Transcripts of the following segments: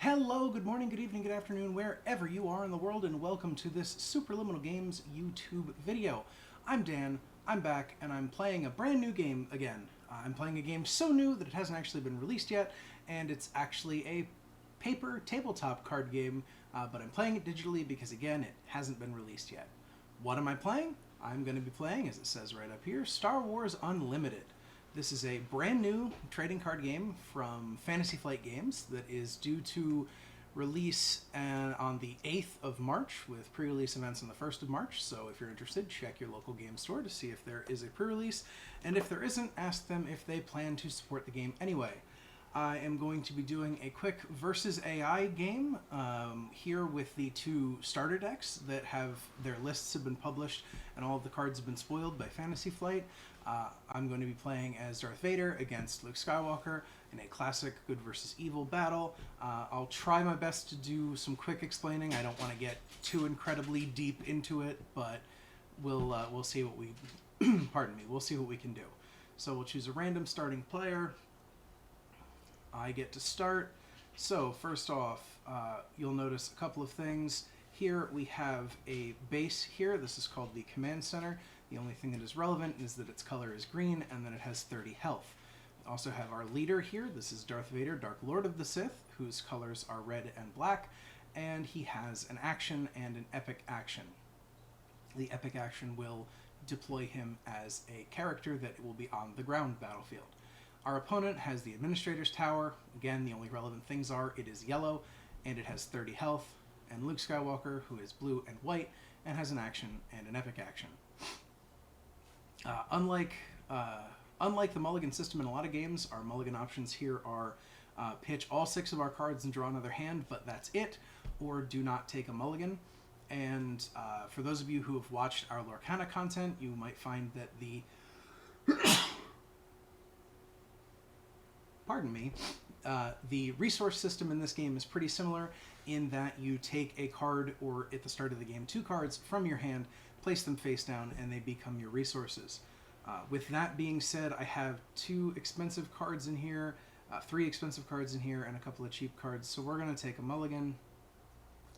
Hello, good morning, good evening, good afternoon, wherever you are in the world, and welcome to this Supraliminal Games YouTube video. I'm Dan, I'm back, and I'm playing a brand new game again. I'm playing a game so new that it hasn't actually been released yet, and it's actually a paper tabletop card game, but I'm playing it digitally because, again, it hasn't been released yet. What am I playing? I'm going to be playing, as it says right up here, Star Wars Unlimited. This is a brand new trading card game from Fantasy Flight Games that is due to release on the 8th of March with pre-release events on the 1st of March. So if you're interested, check your local game store to see if there is a pre-release. And if there isn't, ask them if they plan to support the game anyway. I am going to be doing a quick versus AI game here with the two starter decks that have their lists have been published and all of the cards have been spoiled by Fantasy Flight. I'm going to be playing as Darth Vader against Luke Skywalker in a classic good versus evil battle. I'll try my best to do some quick explaining. I don't want to get too incredibly deep into it, but we'll see what we pardon me. We'll see what we can do. So we'll choose a random starting player. I get to start. So first off, you'll notice a couple of things. Here we have a base here. This is called the Command Center. The only thing that is relevant is that its color is green and that it has 30 health. We also have our leader here. This is Darth Vader, Dark Lord of the Sith, whose colors are red and black, and he has an action and an epic action. The epic action will deploy him as a character that will be on the ground battlefield. Our opponent has the Administrator's Tower. Again, the only relevant things are it is yellow and it has 30 health, and Luke Skywalker, who is blue and white and has an action and an epic action. Unlike the mulligan system in a lot of games, our mulligan options here are pitch all 6 of our cards and draw another hand, but that's it, or do not take a mulligan. And for those of you who have watched our Lorcana content, you might find that the pardon me, the resource system in this game is pretty similar in that you take a card, or at the start of the game, 2 cards from your hand, place them face down, and they become your resources. With that being said, I have 2 expensive cards in here, 3 expensive cards in here, and a couple of cheap cards. So we're going to take a mulligan,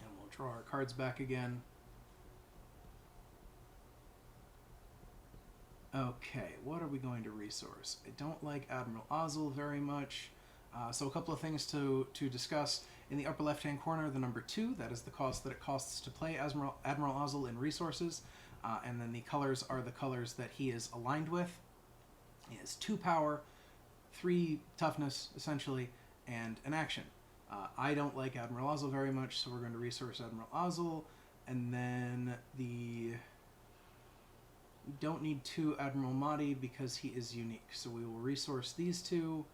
and we'll draw our cards back again. Okay, what are we going to resource? I don't like Admiral Ozzel very much. So a couple of things to discuss. In the upper left-hand corner, the number 2, that is the cost that it costs to play Admiral Ozzel in resources. And then the colors are the colors that he is aligned with. He has 2 power, 3 toughness, essentially, and an action. I don't like Admiral Ozzel very much, so we're going to resource Admiral Ozzel. And then we don't need 2 Admiral Mahdi because he is unique. So we will resource these 2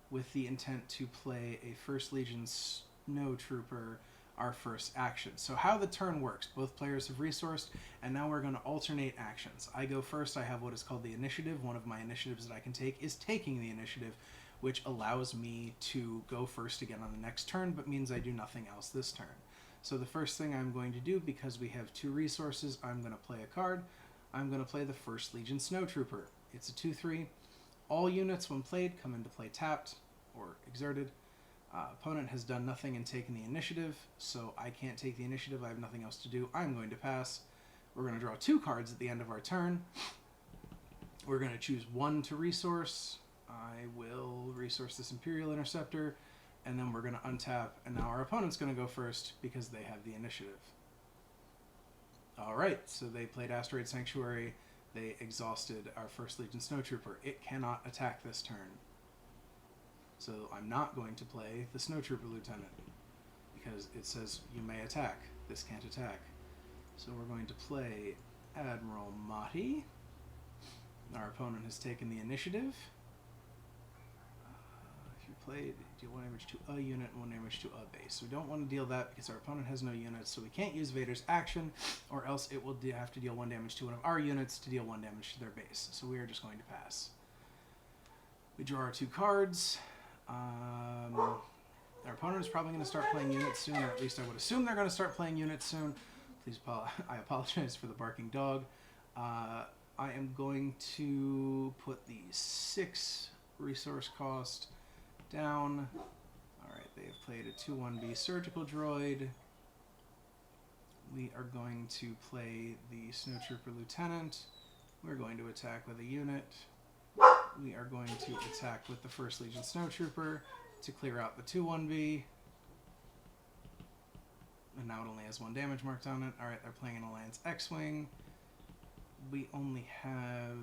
with the intent to play a First Legion Snow Trooper, our first action. So how the turn works, both players have resourced, and now we're going to alternate actions. I go first. I have what is called the initiative. One of my initiatives that I can take is taking the initiative, which allows me to go first again on the next turn, but means I do nothing else this turn. So the first thing I'm going to do, because we have 2 resources, I'm going to play a card. I'm going to play the First Legion Snow Trooper. It's a 2/3. All units, when played, come into play tapped or exerted. Opponent has done nothing and taken the initiative, so I can't take the initiative. I have nothing else to do. I'm going to pass. We're going to draw 2 cards at the end of our turn. We're going to choose 1 to resource. I will resource this Imperial Interceptor, and then we're going to untap, and now our opponent's going to go first because they have the initiative. Alright, so they played Asteroid Sanctuary. They exhausted our First Legion Snow Trooper. It cannot attack this turn. So I'm not going to play the Snow Trooper Lieutenant because it says you may attack. This can't attack. So we're going to play Admiral Mahdi. Our opponent has taken the initiative. If you played, deal 1 damage to a unit and 1 damage to a base. So we don't want to deal that because our opponent has no units, so we can't use Vader's action, or else it will have to deal 1 damage to one of our units to deal 1 damage to their base. So we are just going to pass. We draw our 2 cards. Our opponent is probably going to start playing units soon, or at least I would assume they're going to start playing units soon. Please, I apologize for the barking dog. I am going to put the 6 resource cost down. Alright, They have played a 2-1B surgical droid. We are going to play the Snowtrooper Lieutenant. We're going to attack with a unit. We are going to attack with the 1st Legion Snowtrooper to clear out the 2-1B. And now it only has 1 damage marked on it. Alright, they're playing an Alliance X-Wing. We have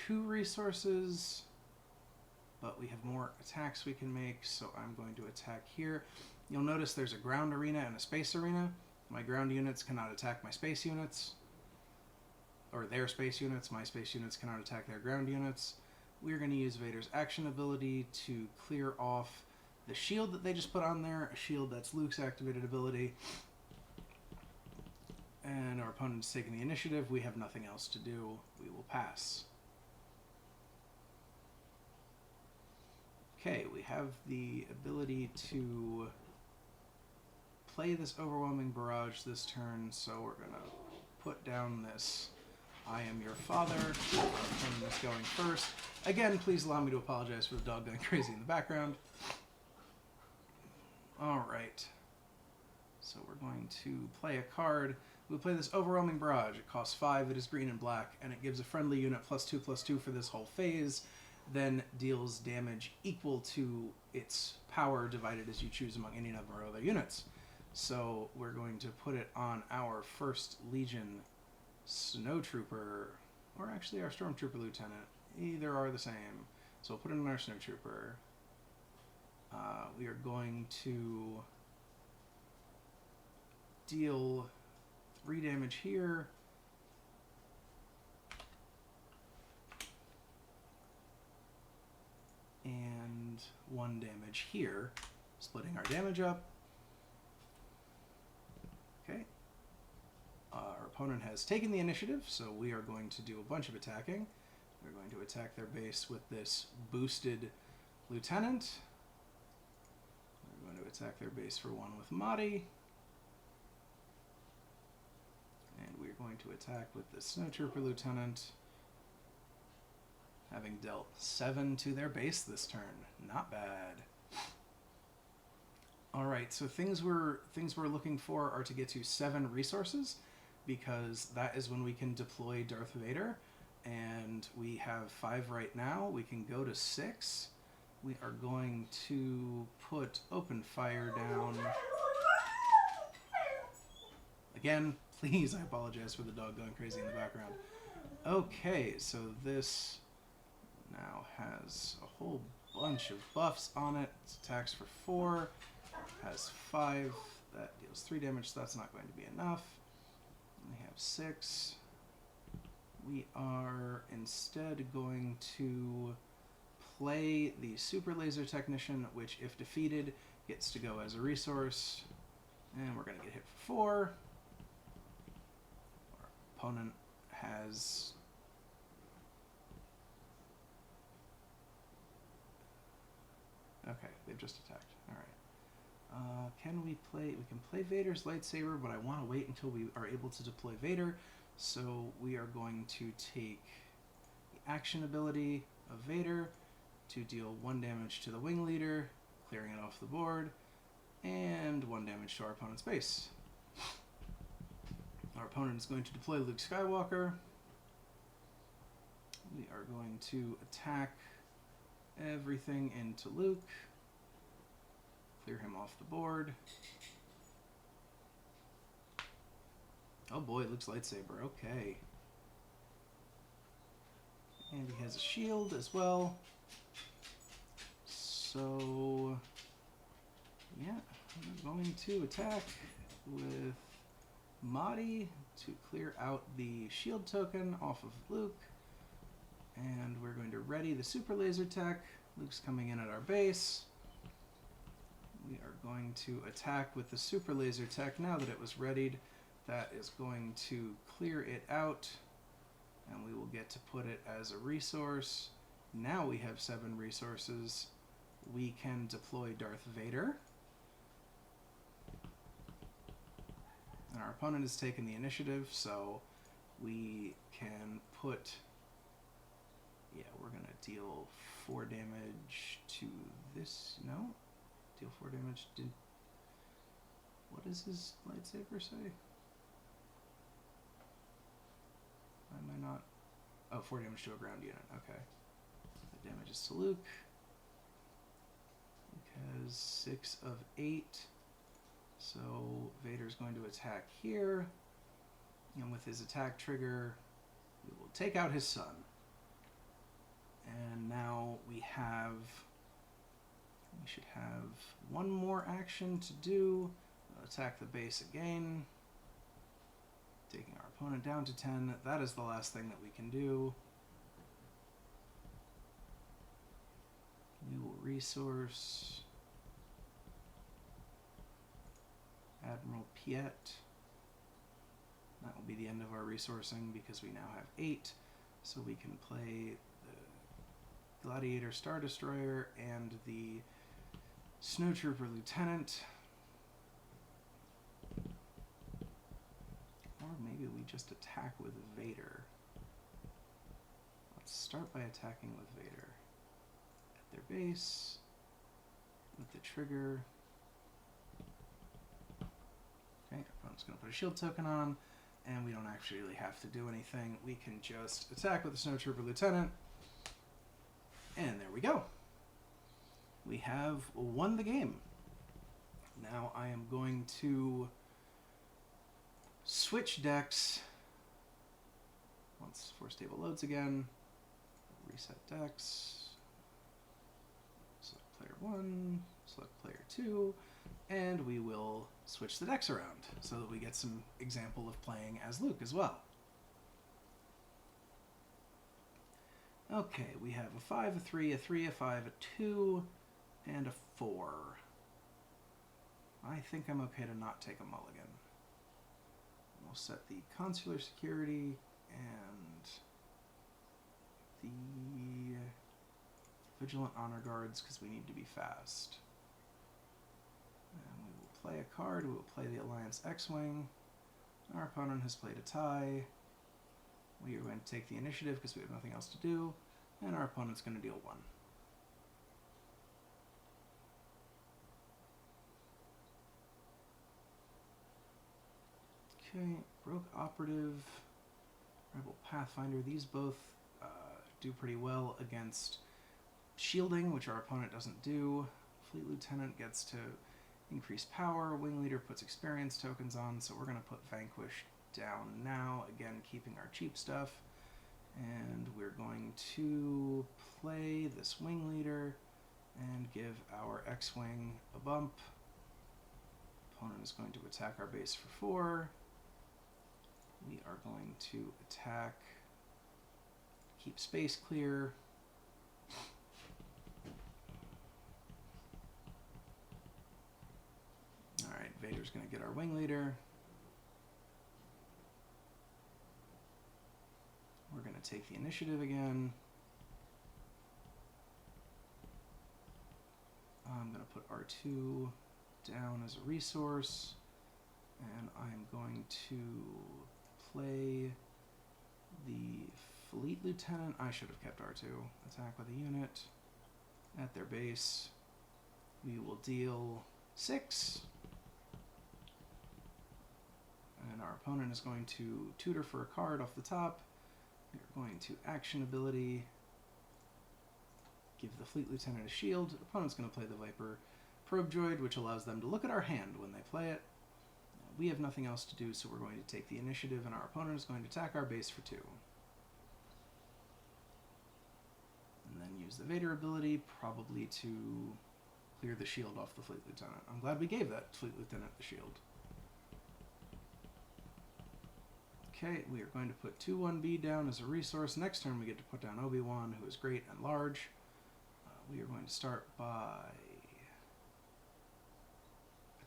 2 resources, but we have more attacks we can make, so I'm going to attack here. You'll notice there's a ground arena and a space arena. My ground units cannot attack my space units, or their space units. My space units cannot attack their ground units. We're going to use Vader's action ability to clear off the shield that they just put on there, a shield that's Luke's activated ability. And our opponent's taking the initiative. We have nothing else to do. We will pass. Okay, we have the ability to play this overwhelming barrage this turn, so we're going to put down this I am your father. Our opponent is going first. Again, please allow me to apologize for the dog going crazy in the background. Alright. So we're going to play a card. We'll play this Overwhelming Barrage. It costs 5, it is green and black, and it gives a friendly unit +2/+2 for this whole phase, then deals damage equal to its power divided as you choose among any number of other units. So we're going to put it on our 1st Legion Snowtrooper, or actually our Stormtrooper Lieutenant. Either are the same. So we'll put it on our Snowtrooper. We are going to deal 3 damage here. And 1 damage here, splitting our damage up. Okay. Our opponent has taken the initiative, so we are going to do a bunch of attacking. We're going to attack their base with this boosted Lieutenant. We're going to attack their base for 1 with Mahdi. And we're going to attack with the Snowtrooper Lieutenant, having dealt 7 to their base this turn. Not bad. Alright, so things we're looking for are to get to 7 resources, because that is when we can deploy Darth Vader, and we have 5 right now. We can go to 6. We are going to put open fire down. Again, please, I apologize for the dog going crazy in the background. Okay, so this now has a whole bunch of buffs on it. It attacks for 4, has 5, that deals 3 damage, so that's not going to be enough. We have 6. We are instead going to play the Super Laser Technician, which, if defeated, gets to go as a resource. And we're going to get hit for 4. Our opponent has... Okay, they've just attacked. Alright. Can we play... We can play Vader's lightsaber, but I want to wait until we are able to deploy Vader. So we are going to take the action ability of Vader to deal 1 damage to the wing leader, clearing it off the board, and 1 damage to our opponent's base. Our opponent is going to deploy Luke Skywalker. We are going to attack everything into Luke, clear him off the board. Oh boy, Luke's lightsaber, okay. And he has a shield as well. So, yeah, I'm going to attack with Mahdi to clear out the shield token off of Luke. And we're going to ready the Super Laser Tech. Luke's coming in at our base. We are going to attack with the Super Laser Tech now that it was readied. That is going to clear it out, and we will get to put it as a resource. Now we have 7 resources. We can deploy Darth Vader. And our opponent has taken the initiative, so we can put... Yeah, we're going to deal 4 damage to this. No? Deal 4 damage. What does his lightsaber say? Why am I not? Oh, 4 damage to a ground unit. Okay. That damages to Luke. Luke has 6 of 8. So Vader's going to attack here. And with his attack trigger, we will take out his son. And now we should have one more action to do. We'll attack the base again, taking our opponent down to 10. That is the last thing that we can do. We will resource Admiral Piet. That will be the end of our resourcing because we now have 8. So we can play the Gladiator Star Destroyer and the Snowtrooper Lieutenant. Or maybe we just attack with Vader. Let's start by attacking with Vader. At their base, with the trigger. Okay, our opponent's going to put a shield token on, and we don't actually really have to do anything. We can just attack with the Snowtrooper Lieutenant, and there we go. We have won the game. Now I am going to switch decks. Once Force Table loads again, reset decks, select player 1, select player 2, and we will switch the decks around so that we get some example of playing as Luke as well. Okay, we have a 5, a 3, a 3, a 5, a 2, and a 4. I think I'm okay to not take a mulligan. We'll set the Consular Security and the Vigilant Honor Guards because we need to be fast. And we will play a card. We will play the Alliance X-Wing. Our opponent has played a tie. We are going to take the initiative because we have nothing else to do. And our opponent's going to deal 1. Okay, Rogue Operative, Rebel Pathfinder, these both do pretty well against shielding, which our opponent doesn't do. Fleet Lieutenant gets to increase power, Wing Leader puts experience tokens on, so we're going to put Vanquish down now, again keeping our cheap stuff. And we're going to play this Wing Leader and give our X-Wing a bump. Opponent is going to attack our base for 4. We are going to attack, keep space clear. Alright, Vader's going to get our Wing Leader. We're going to take the initiative again. I'm going to put R2 down as a resource, and I'm going to play the Fleet Lieutenant. I should have kept R2. Attack with a unit at their base. We will deal 6. And our opponent is going to tutor for a card off the top. We're going to action ability, give the Fleet Lieutenant a shield. The opponent's going to play the Viper Probe Droid, which allows them to look at our hand when they play it. We have nothing else to do, so we're going to take the initiative, and our opponent is going to attack our base for 2. And then use the Vader ability, probably to clear the shield off the Fleet Lieutenant. I'm glad we gave that Fleet Lieutenant the shield. Okay, we are going to put 2-1B down as a resource. Next turn we get to put down Obi-Wan, who is great and large. We are going to start by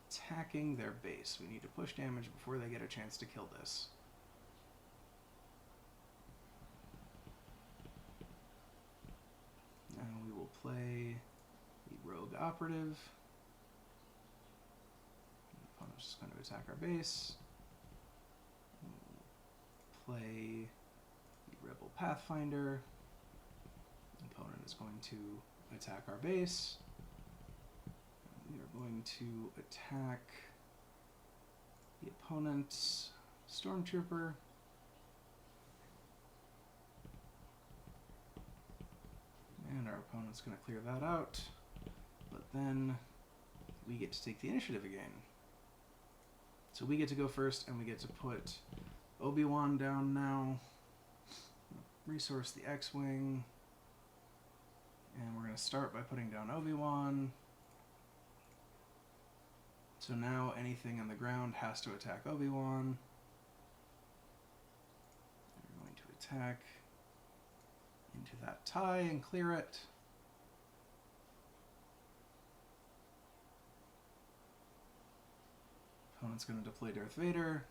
attacking their base. We need to push damage before they get a chance to kill this. And we will play the Rogue Operative. The opponent's just going to attack our base. Play the Rebel Pathfinder. The opponent is going to attack our base. We are going to attack the opponent's stormtrooper. And our opponent's going to clear that out. But then we get to take the initiative again. So we get to go first, and we get to put Obi-Wan down now. Resource the X-Wing. And we're going to start by putting down Obi-Wan. So now anything on the ground has to attack Obi-Wan. We're going to attack into that tie and clear it. Opponent's going to deploy Darth Vader.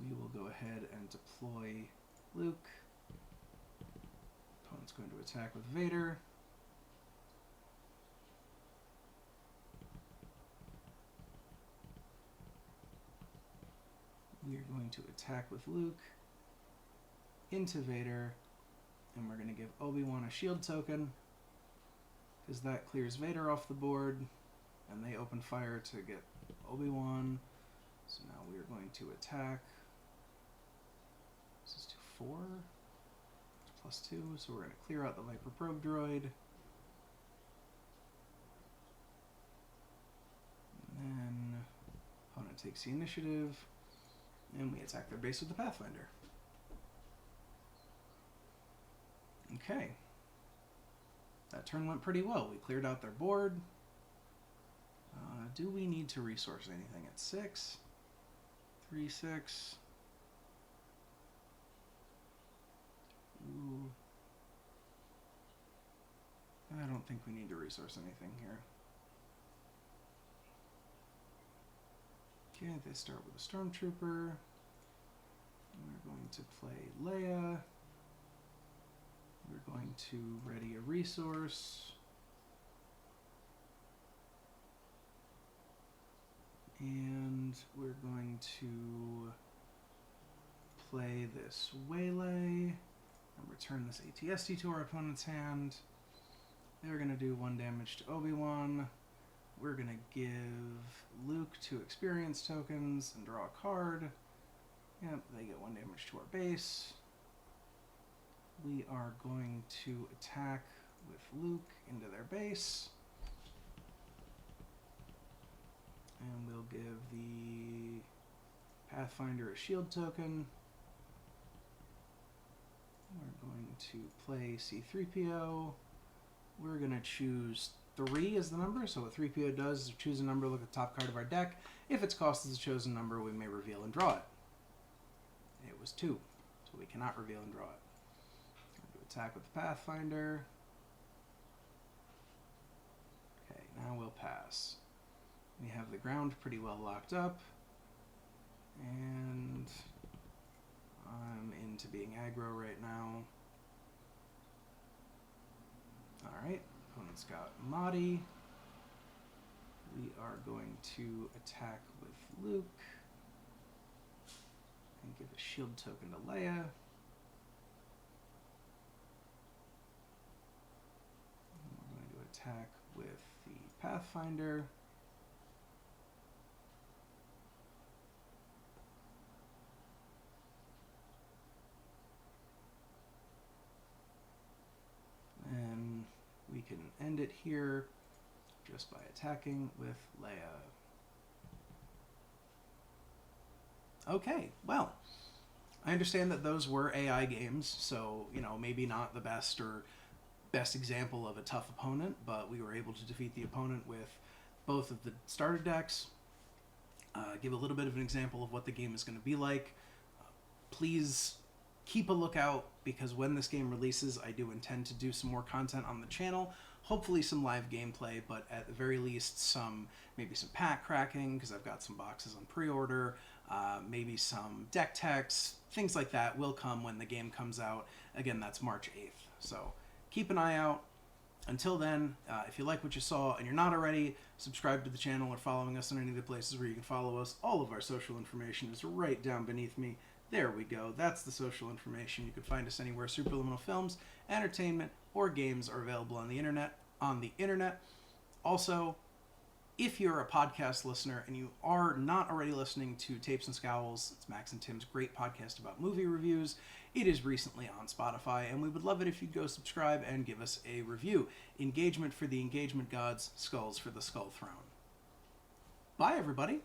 We will go ahead and deploy Luke. Opponent's going to attack with Vader. We are going to attack with Luke into Vader, and we're going to give Obi-Wan a shield token, because that clears Vader off the board, and they open fire to get Obi-Wan. So now we are going to attack. This is to 4, plus 2, so we're going to clear out the Viper Probe Droid. And then opponent takes the initiative, and we attack their base with the Pathfinder. Okay. That turn went pretty well. We cleared out their board. Do we need to resource anything at 6? 3, 6. Ooh. I don't think we need to resource anything here. Okay, they start with a Stormtrooper. We're going to play Leia. We're going to ready a resource. And we're going to play this Waylay and return this ATST to our opponent's hand. They're going to do 1 damage to Obi-Wan. We're going to give Luke 2 experience tokens and draw a card. Yep, they get 1 damage to our base. We are going to attack with Luke into their base. And we'll give the Pathfinder a shield token. We're going to play C-3PO. We're going to choose 3 as the number. So what 3PO does is choose a number, look at the top card of our deck. If its cost is a chosen number, we may reveal and draw it. It was 2, so we cannot reveal and draw it. We're going to attack with the Pathfinder. Okay, now we'll pass. We have the ground pretty well locked up, and I'm into being aggro right now. Alright, opponent's got Mahdi. We are going to attack with Luke and give a shield token to Leia. And we're going to attack with the Pathfinder. And we can end it here just by attacking with Leia. Okay, well, I understand that those were AI games, so, you know, maybe not the best example of a tough opponent, but we were able to defeat the opponent with both of the starter decks, give a little bit of an example of what the game is going to be like. Please keep a lookout, because when this game releases, I do intend to do some more content on the channel. Hopefully some live gameplay, but at the very least maybe some pack cracking, because I've got some boxes on pre-order, maybe some deck techs, things like that will come when the game comes out. Again, that's March 8th, so keep an eye out. Until then, if you like what you saw and you're not already, subscribe to the channel or following us on any of the places where you can follow us. All of our social information is right down beneath me. There we go. That's the social information. You can find us anywhere Supraliminal films, entertainment, or games are available on the internet. Also, if you're a podcast listener and you are not already listening to Tapes and Scowls, it's Max and Tim's great podcast about movie reviews. It is recently on Spotify, and we would love it if you'd go subscribe and give us a review. Engagement for the engagement gods, skulls for the skull throne. Bye, everybody.